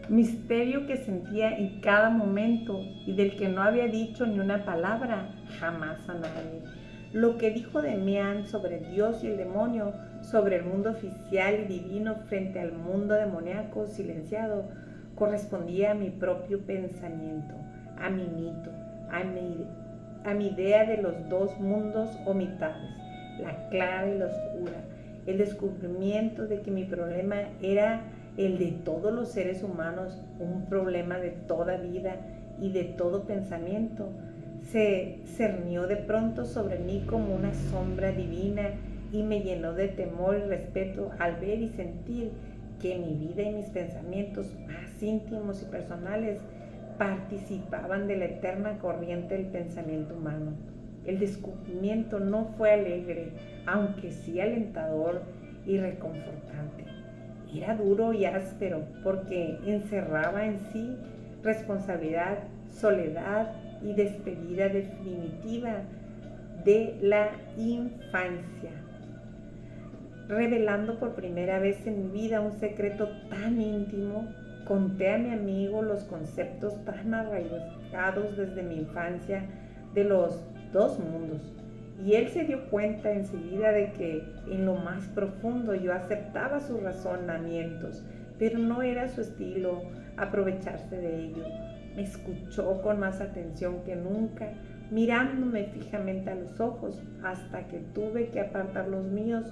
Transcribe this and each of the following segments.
misterio que sentía en cada momento y del que no había dicho ni una palabra jamás a nadie. Lo que dijo Demián sobre Dios y el demonio, sobre el mundo oficial y divino frente al mundo demoníaco silenciado, correspondía a mi propio pensamiento, a mi mito, a mi idea de los dos mundos o mitades, la clara y la oscura, el descubrimiento de que mi problema era el de todos los seres humanos, un problema de toda vida y de todo pensamiento, se cernió de pronto sobre mí como una sombra divina y me llenó de temor y respeto al ver y sentir que mi vida y mis pensamientos más íntimos y personales participaban de la eterna corriente del pensamiento humano. El descubrimiento no fue alegre, aunque sí alentador y reconfortante. Era duro y áspero porque encerraba en sí responsabilidad, soledad y despedida definitiva de la infancia, revelando por primera vez en mi vida un secreto tan íntimo. Conté a mi amigo los conceptos tan arraigados desde mi infancia de los dos mundos, y él se dio cuenta enseguida de que en lo más profundo yo aceptaba sus razonamientos, pero no era su estilo aprovecharse de ello. Me escuchó con más atención que nunca, mirándome fijamente a los ojos, hasta que tuve que apartar los míos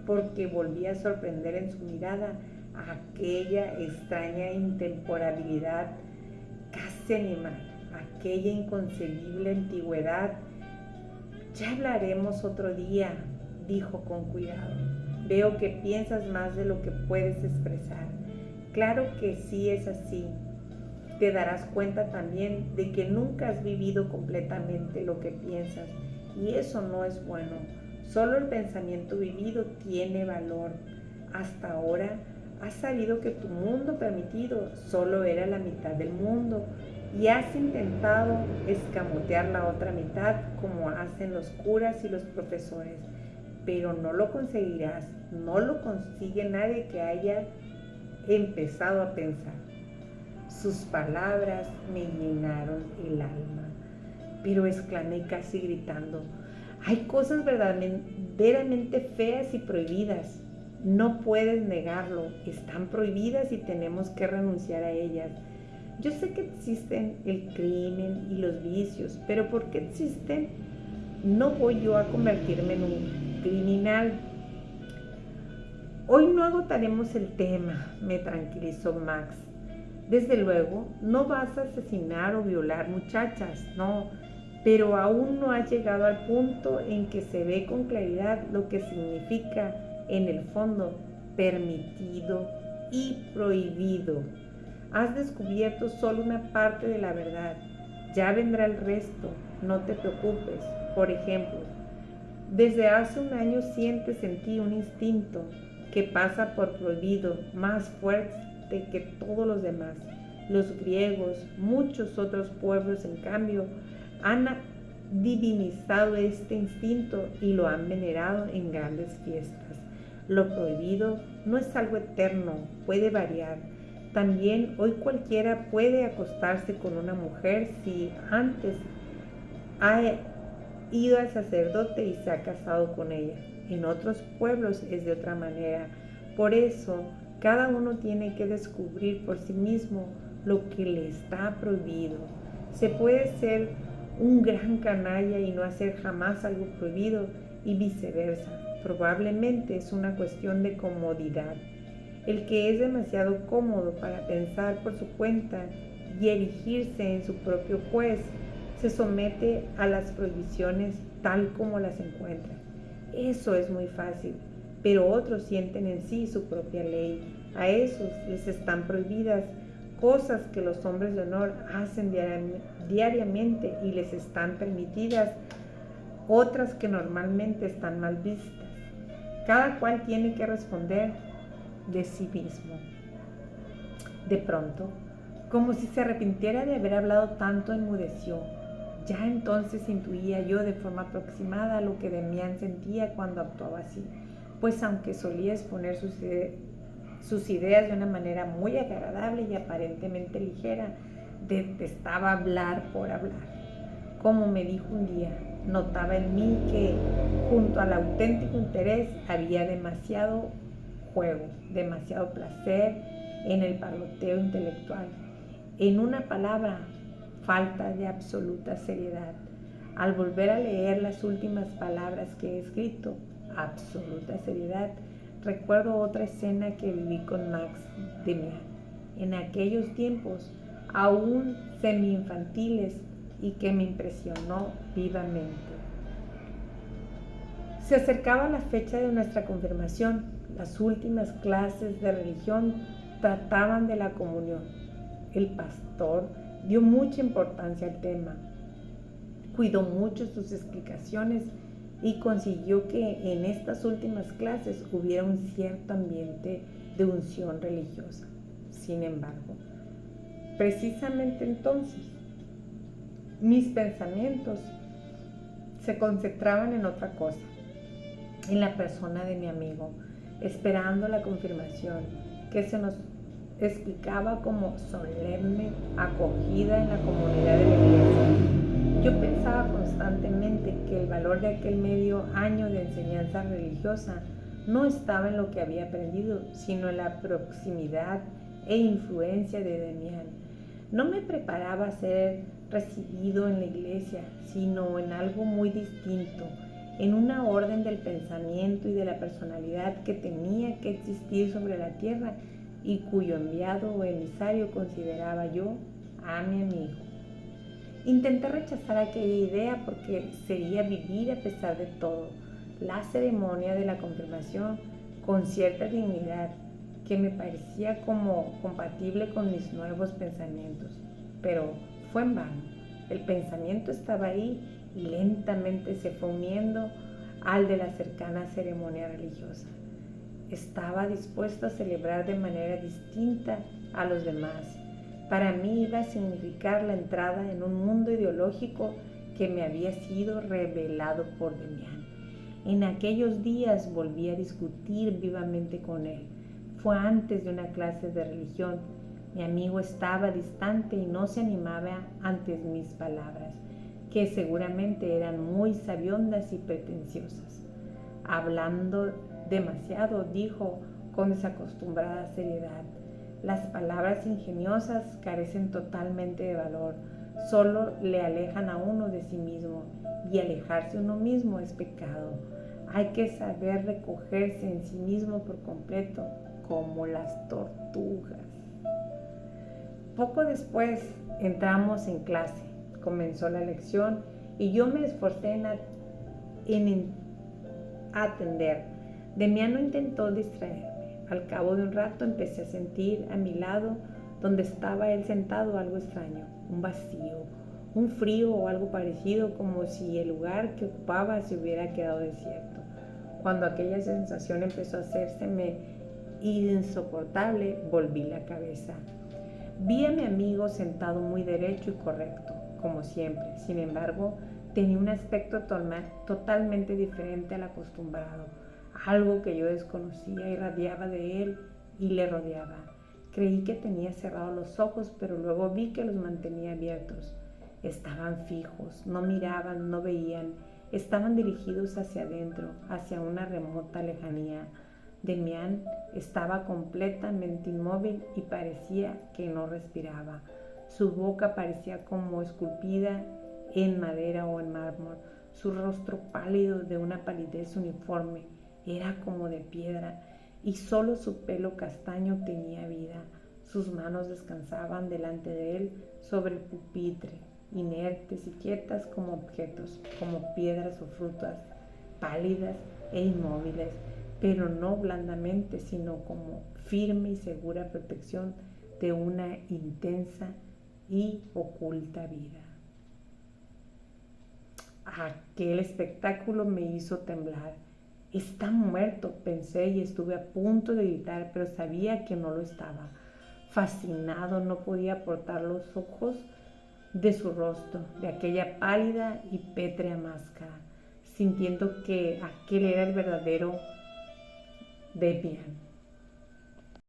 porque volví a sorprender en su mirada aquella extraña intemporalidad casi animal, aquella inconcebible antigüedad. Ya hablaremos otro día, dijo con cuidado. Veo que piensas más de lo que puedes expresar. Claro que sí es así. Te darás cuenta también de que nunca has vivido completamente lo que piensas, y eso no es bueno. Solo el pensamiento vivido tiene valor. Hasta ahora has sabido que tu mundo permitido solo era la mitad del mundo, y has intentado escamotear la otra mitad como hacen los curas y los profesores, pero no lo conseguirás. No lo consigue nadie que haya empezado a pensar. Sus palabras me llenaron el alma, pero exclamé casi gritando: hay cosas verdaderamente feas y prohibidas. No puedes negarlo, están prohibidas y tenemos que renunciar a ellas. Yo sé que existen el crimen y los vicios, pero ¿por qué existen? No voy yo a convertirme en un criminal. Hoy no agotaremos el tema, me tranquilizó Max. Desde luego, no vas a asesinar o violar muchachas, no, pero aún no has llegado al punto en que se ve con claridad lo que significa, en el fondo, permitido y prohibido. Has descubierto solo una parte de la verdad. Ya vendrá el resto, no te preocupes. Por ejemplo, desde hace un año sientes en ti un instinto que pasa por prohibido, más fuerte que todos los demás. Los griegos, muchos otros pueblos, en cambio, han divinizado este instinto y lo han venerado en grandes fiestas. Lo prohibido no es algo eterno, puede variar. También hoy cualquiera puede acostarse con una mujer si antes ha ido al sacerdote y se ha casado con ella. En otros pueblos es de otra manera. Por eso, cada uno tiene que descubrir por sí mismo lo que le está prohibido. Se puede ser un gran canalla y no hacer jamás algo prohibido, y viceversa. Probablemente es una cuestión de comodidad. El que es demasiado cómodo para pensar por su cuenta y erigirse en su propio juez, se somete a las prohibiciones tal como las encuentra. Eso es muy fácil, pero otros sienten en sí su propia ley. A esos les están prohibidas cosas que los hombres de honor hacen diariamente, y les están permitidas otras que normalmente están mal vistas. Cada cual tiene que responder de sí mismo. De pronto, como si se arrepintiera de haber hablado tanto, enmudeció. Ya entonces intuía yo de forma aproximada lo que Demián sentía cuando actuaba así, pues aunque solía exponer sus sus ideas de una manera muy agradable y aparentemente ligera. Detestaba hablar por hablar. Como me dijo un día, notaba en mí que junto al auténtico interés había demasiado juego, demasiado placer en el parloteo intelectual. En una palabra, falta de absoluta seriedad. Al volver a leer las últimas palabras que he escrito, absoluta seriedad, recuerdo otra escena que viví con Max Demian en aquellos tiempos aún semi-infantiles y que me impresionó vivamente. Se acercaba la fecha de nuestra confirmación. Las últimas clases de religión trataban de la comunión. El pastor dio mucha importancia al tema, cuidó mucho sus explicaciones y consiguió que en estas últimas clases hubiera un cierto ambiente de unción religiosa. Sin embargo, precisamente entonces, mis pensamientos se concentraban en otra cosa, en la persona de mi amigo, esperando la confirmación que se nos explicaba como solemne acogida en la comunidad de la iglesia. Yo pensaba constantemente que el valor de aquel medio año de enseñanza religiosa no estaba en lo que había aprendido, sino en la proximidad e influencia de Demian. No me preparaba a ser recibido en la iglesia, sino en algo muy distinto, en una orden del pensamiento y de la personalidad que tenía que existir sobre la tierra y cuyo enviado o emisario consideraba yo a mi amigo. Intenté rechazar aquella idea porque sería vivir a pesar de todo la ceremonia de la confirmación con cierta dignidad que me parecía como compatible con mis nuevos pensamientos, pero fue en vano. El pensamiento estaba ahí y lentamente se fue uniendo al de la cercana ceremonia religiosa. Estaba dispuesto a celebrar de manera distinta a los demás. Para mí iba a significar la entrada en un mundo ideológico que me había sido revelado por Demian. En aquellos días volví a discutir vivamente con él. Fue antes de una clase de religión. Mi amigo estaba distante y no se animaba ante mis palabras, que seguramente eran muy sabiondas y pretenciosas. Hablando demasiado, dijo con desacostumbrada seriedad: las palabras ingeniosas carecen totalmente de valor, solo le alejan a uno de sí mismo, y alejarse uno mismo es pecado. Hay que saber recogerse en sí mismo por completo, como las tortugas. Poco después entramos en clase, comenzó la lección y yo me esforcé en atender. Demian no intentó distraerme. Al cabo de un rato empecé a sentir a mi lado, donde estaba él sentado, algo extraño, un vacío, un frío o algo parecido, como si el lugar que ocupaba se hubiera quedado desierto. Cuando aquella sensación empezó a hacérseme insoportable, volví la cabeza. Vi a mi amigo sentado muy derecho y correcto, como siempre. Sin embargo, tenía un aspecto totalmente diferente al acostumbrado. Algo que yo desconocía irradiaba de él y le rodeaba. Creí que tenía cerrados los ojos, pero luego vi que los mantenía abiertos. Estaban fijos, no miraban, no veían, estaban dirigidos hacia adentro, hacia una remota lejanía. Demian estaba completamente inmóvil y parecía que no respiraba. Su boca parecía como esculpida en madera o en mármol. Su rostro pálido, de una palidez uniforme, era como de piedra, y solo su pelo castaño tenía vida. Sus manos descansaban delante de él sobre el pupitre, inertes y quietas como objetos, como piedras o frutas, pálidas e inmóviles, pero no blandamente, sino como firme y segura protección de una intensa y oculta vida. Aquel espectáculo me hizo temblar. Está muerto, pensé, y estuve a punto de gritar, pero sabía que no lo estaba. Fascinado, no podía apartar los ojos de su rostro, de aquella pálida y pétrea máscara, sintiendo que aquel era el verdadero Demian.